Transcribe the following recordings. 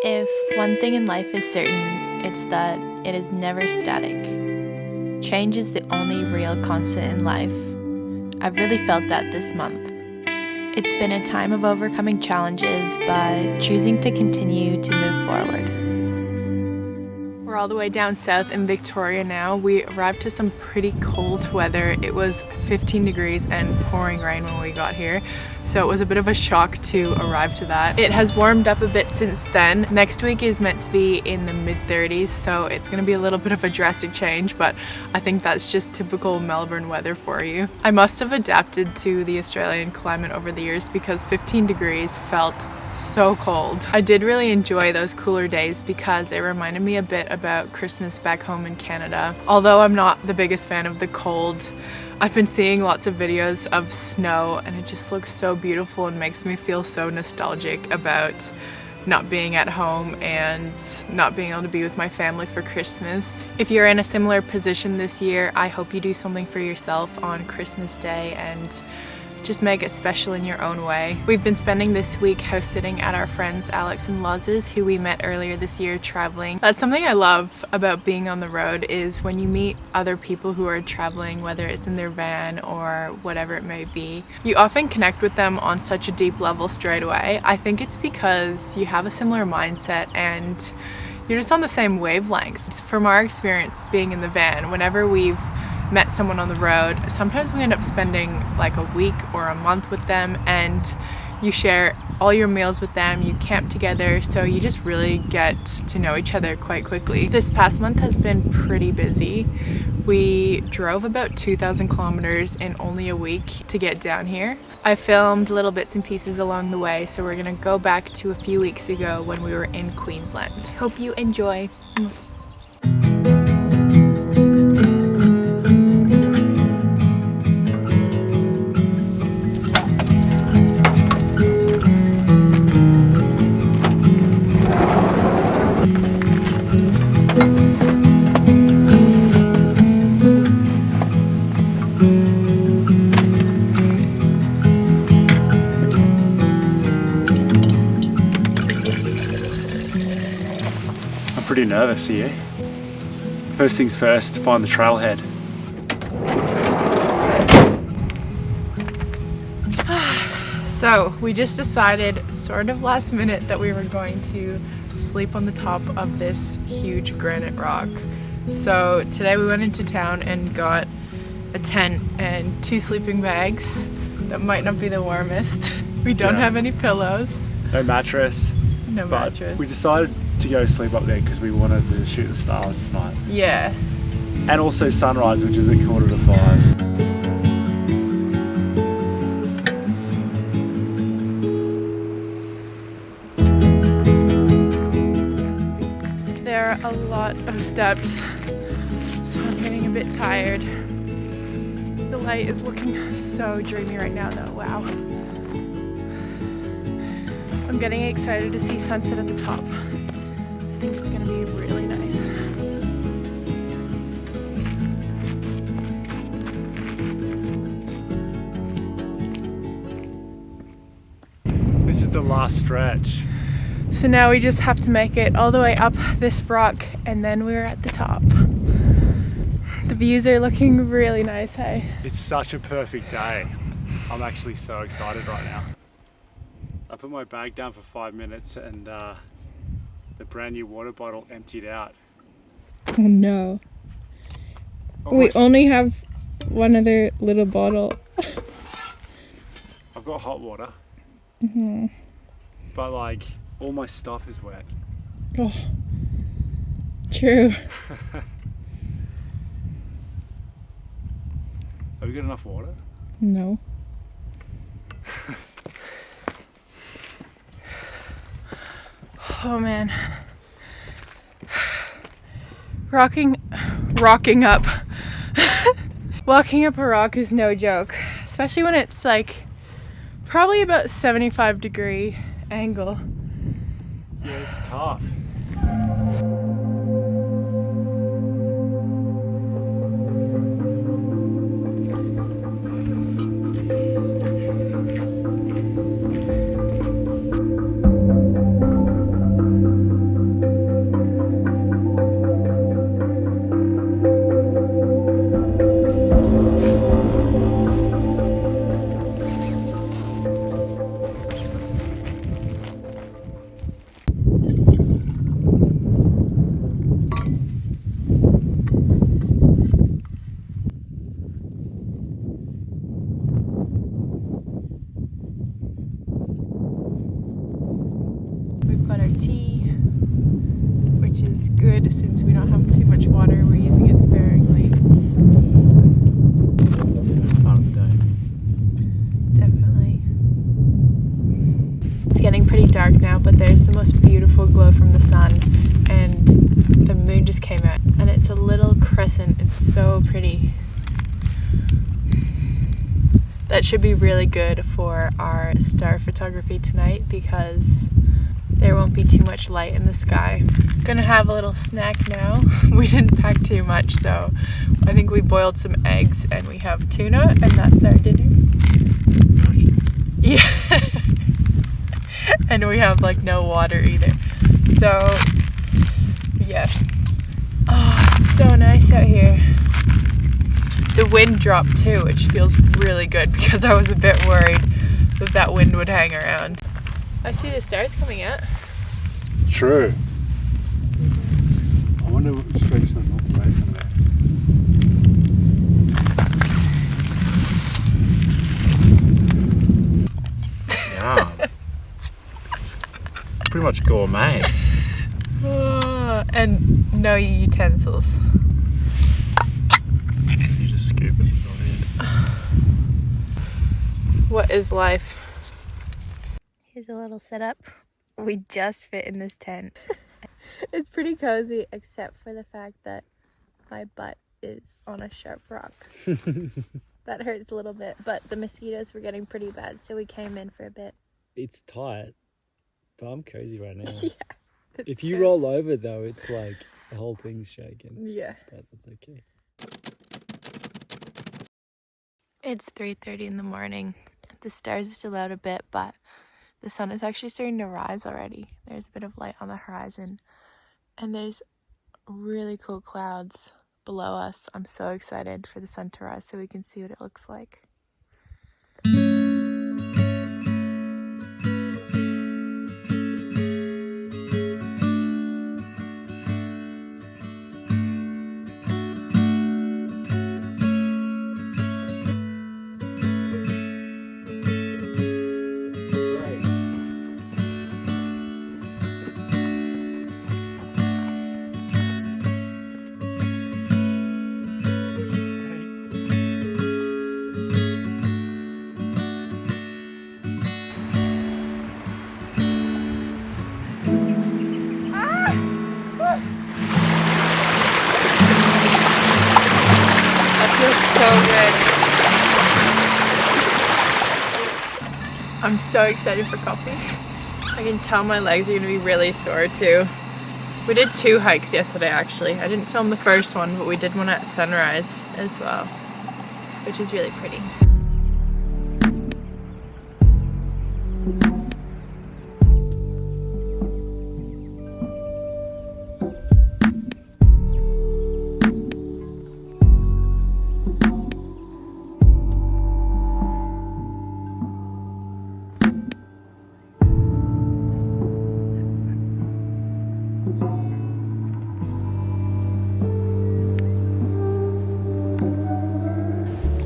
If one thing in life is certain, it's that it is never static. Change is the only real constant in life. I've really felt that this month. It's been a time of overcoming challenges, but choosing to continue to move forward. We're all the way down south in Victoria now. We arrived to some pretty cold weather. It was 15 degrees and pouring rain when we got here. So it was a bit of a shock to arrive to that. It has warmed up a bit since then. Next week is meant to be in the mid-30s, so it's gonna be a little bit of a drastic change, but I think that's just typical Melbourne weather for you. I must have adapted to the Australian climate over the years because 15 degrees felt so cold. I did really enjoy those cooler days because it reminded me a bit about Christmas back home in Canada. Although I'm not the biggest fan of the cold, I've been seeing lots of videos of snow and it just looks so beautiful and makes me feel so nostalgic about not being at home and not being able to be with my family for Christmas. If you're in a similar position this year, I hope you do something for yourself on Christmas Day and just make it special in your own way. We've been spending this week house sitting at our friends Alex and Loz's, who we met earlier this year traveling. That's something I love about being on the road, is when you meet other people who are traveling, whether it's in their van or whatever it may be, you often connect with them on such a deep level straight away. I think it's because you have a similar mindset and you're just on the same wavelength. From our experience being in the van, whenever we've met someone on the road, sometimes we end up spending like a week or a month with them, and you share all your meals with them, you camp together, so you just really get to know each other quite quickly. This past month has been pretty busy. We drove about 2,000 kilometers in only a week to get down here. I filmed little bits and pieces along the way, so we're gonna go back to a few weeks ago when we were in Queensland. Hope you enjoy. Pretty nervous here. First things first, find the trailhead. So we just decided sort of last minute that we were going to sleep on the top of this huge granite rock. So today we went into town and got a tent and 2 sleeping bags that might not be the warmest. We don't have any pillows. No mattress. No mattress. We decided to go sleep up there because we wanted to shoot the stars tonight. Yeah. And also sunrise, which is at 4:45. There are a lot of steps, so I'm getting a bit tired. The light is looking so dreamy right now though, wow. I'm getting excited to see sunset at the top. I think it's gonna be really nice. This is the last stretch. So now we just have to make it all the way up this rock and then we're at the top. The views are looking really nice, hey? It's such a perfect day. I'm actually so excited right now. I put my bag down for 5 minutes and the brand new water bottle emptied out. Oh no. We only have one other little bottle. I've got hot water. Mm-hmm. But like, all my stuff is wet. Oh, true. Have we got enough water? No. Oh man. Rocking up. Walking up a rock is no joke, especially when it's like probably about 75-degree angle. Yeah, it's tough. We've got our tea, which is good since we don't have too much water. We're using it sparingly. First part of the day. Definitely. It's getting pretty dark now, but there's the most beautiful glow from the sun, and the moon just came out, and it's a little crescent. It's so pretty. That should be really good for our star photography tonight because there won't be too much light in the sky. Gonna have a little snack now. We didn't pack too much, so I think we boiled some eggs and we have tuna, and that's our dinner. Yeah. And we have like no water either. So yeah. Oh, it's so nice out here. The wind dropped too, which feels really good because I was a bit worried that that wind would hang around. I see the stars coming out. True. I wonder what stretch the Milky Way somewhere. Yum. It's pretty much gourmet. Oh, and no utensils. You just scoop it on What is life? Here's a little setup. We just fit in this tent. It's pretty cozy, except for the fact that my butt is on a sharp rock. That hurts a little bit, but the mosquitoes were getting pretty bad, so we came in for a bit. It's tight, but I'm cozy right now. Yeah. If you roll over though, it's like the whole thing's shaking. Yeah. But that's okay. It's 3:30 in the morning. The stars are still out a bit, but the sun is actually starting to rise already. There's a bit of light on the horizon, and there's really cool clouds below us. I'm so excited for the sun to rise so we can see what it looks like. So good. I'm so excited for coffee. I can tell my legs are gonna be really sore too. We did 2 hikes yesterday actually. I didn't film the first one, but we did one at sunrise as well, which is really pretty.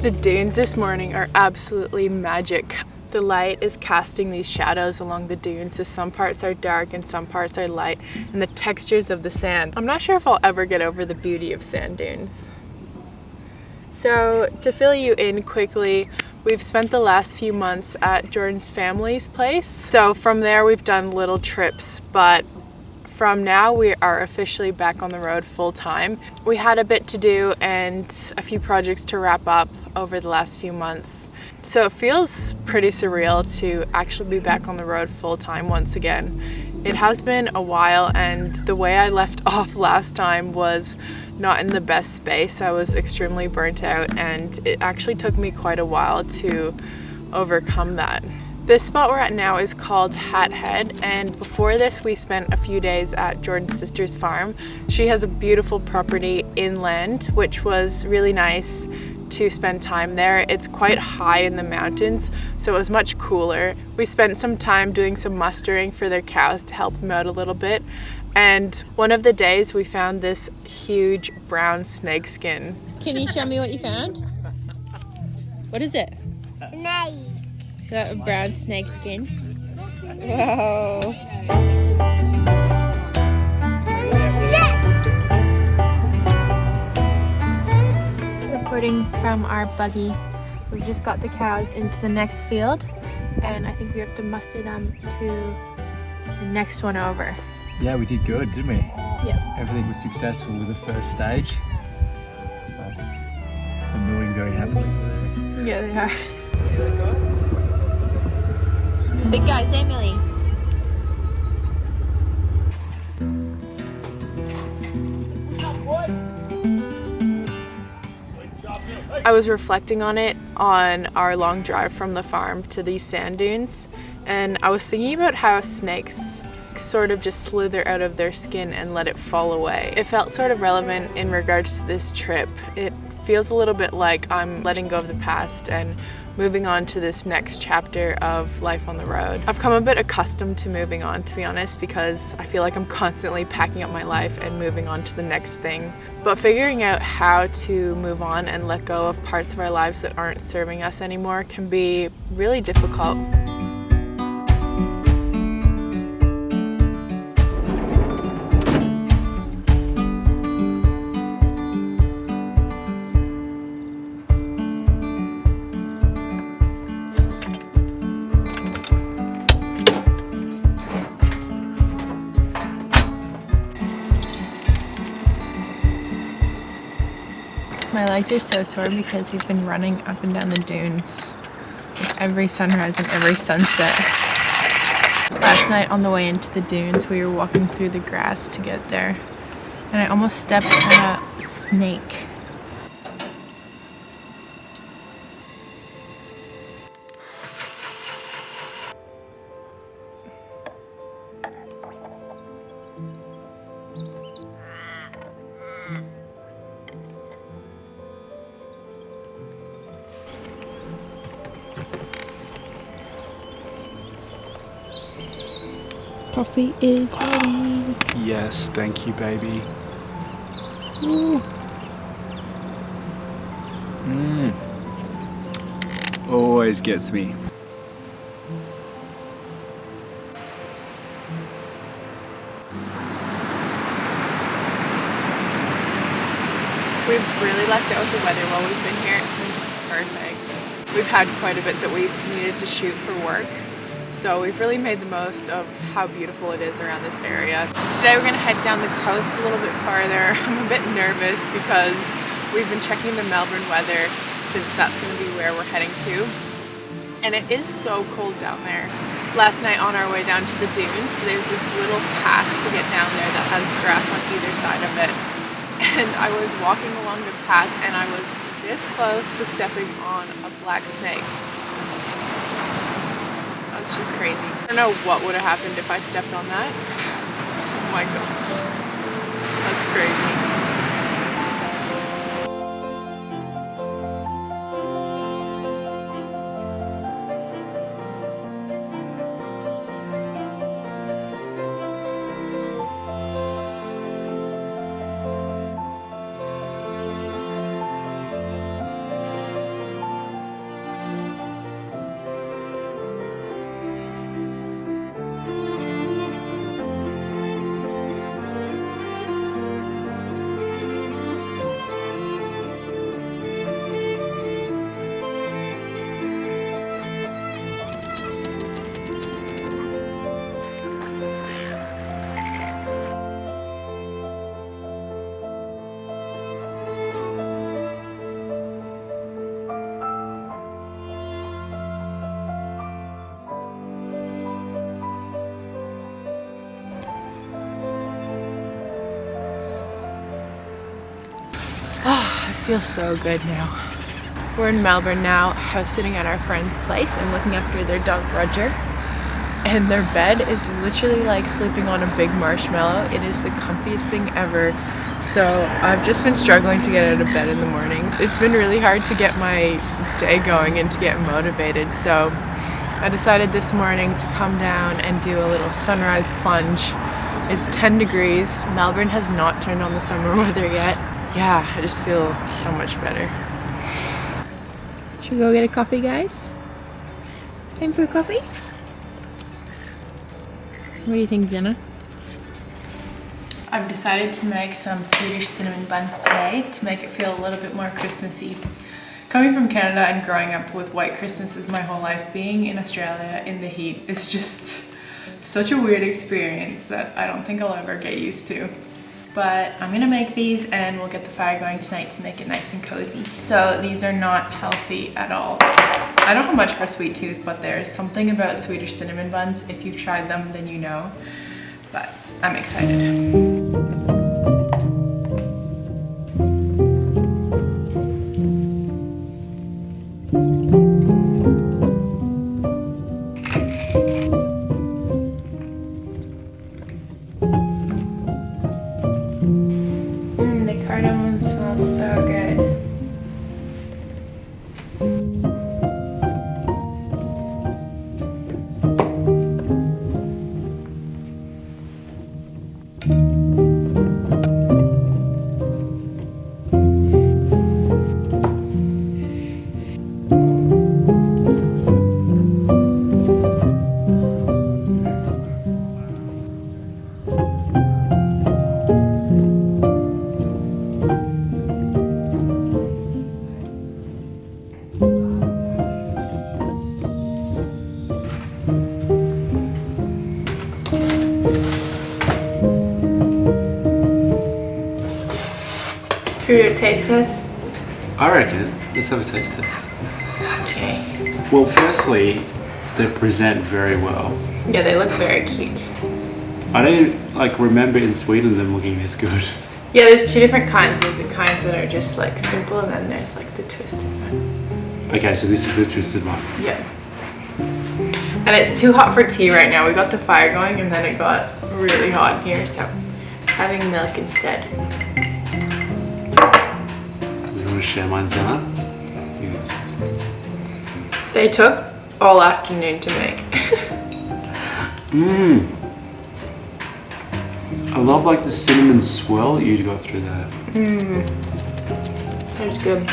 The dunes this morning are absolutely magic. The light is casting these shadows along the dunes, so some parts are dark and some parts are light, and the textures of the sand. I'm not sure if I'll ever get over the beauty of sand dunes. So to fill you in quickly, we've spent the last few months at Jordan's family's place. So from there we've done little trips, but from now we are officially back on the road full time. We had a bit to do and a few projects to wrap up over the last few months. So it feels pretty surreal to actually be back on the road full time once again. It has been a while, and the way I left off last time was not in the best space. I was extremely burnt out, and it actually took me quite a while to overcome that. This spot we're at now is called Hat Head, and before this we spent a few days at Jordan's sister's farm. She has a beautiful property inland, which was really nice to spend time there. It's quite high in the mountains, so it was much cooler. We spent some time doing some mustering for their cows to help them out a little bit, and one of the days we found this huge brown snakeskin. Can you show me what you found? What is it? Snake. Is that a brown snakeskin? Whoa. recording from our buggy. We've just got the cows into the next field, and I think we have to muster them to the next one over. Yeah, we did good, didn't we? Yeah. Everything was successful with the first stage. So they're moving very happily. Yeah, they are. See that guy? Big guys, Emily. I was reflecting on it on our long drive from the farm to these sand dunes, and I was thinking about how snakes sort of just slither out of their skin and let it fall away. It felt sort of relevant in regards to this trip. It feels a little bit like I'm letting go of the past and moving on to this next chapter of life on the road. I've come a bit accustomed to moving on, to be honest, because I feel like I'm constantly packing up my life and moving on to the next thing. But figuring out how to move on and let go of parts of our lives that aren't serving us anymore can be really difficult. My legs are so sore because we've been running up and down the dunes with every sunrise and every sunset. Last night on the way into the dunes, we were walking through the grass to get there, and I almost stepped on a snake. Coffee is ready. Yes, thank you, baby. Ooh. Always gets me. We've really lucked out with the weather while we've been here. It's been perfect. We've had quite a bit that we've needed to shoot for work, so we've really made the most of how beautiful it is around this area. Today we're going to head down the coast a little bit farther. I'm a bit nervous because we've been checking the Melbourne weather since that's going to be where we're heading to, and it is so cold down there. Last night on our way down to the dunes, there's this little path to get down there that has grass on either side of it. And I was walking along the path and I was this close to stepping on a black snake. That's just crazy. I don't know what would have happened if I stepped on that. Oh my gosh. That's crazy. I feel so good now. We're in Melbourne now, house sitting at our friend's place and looking after their dog Roger. And their bed is literally like sleeping on a big marshmallow. It is the comfiest thing ever. So I've just been struggling to get out of bed in the mornings. It's been really hard to get my day going and to get motivated. So I decided this morning to come down and do a little sunrise plunge. It's 10 degrees. Melbourne has not turned on the summer weather yet. Yeah, I just feel so much better. Should we go get a coffee, guys? Time for a coffee? What do you think, Jenna? I've decided to make some Swedish cinnamon buns today to make it feel a little bit more Christmassy. Coming from Canada and growing up with white Christmases my whole life, being in Australia in the heat is just such a weird experience that I don't think I'll ever get used to. But I'm gonna make these and we'll get the fire going tonight to make it nice and cozy. So these are not healthy at all. I don't have much for a sweet tooth, but there's something about Swedish cinnamon buns. If you've tried them, then you know. But I'm excited. The cardamom smells so good. Should we do a taste test? I reckon. Let's have a taste test. Okay. Well, firstly, they present very well. Yeah, they look very cute. I don't remember in Sweden them looking this good. Yeah, there's two different kinds. There's the kinds that are just like simple, and then there's like the twisted one. Okay, so this is the twisted one. Yeah. And it's too hot for tea right now. We got the fire going and then it got really hot in here, so having milk instead. You want to share mine, Zana? Yes. They took all afternoon to make. I love like the cinnamon swirl that you got through that. That's good.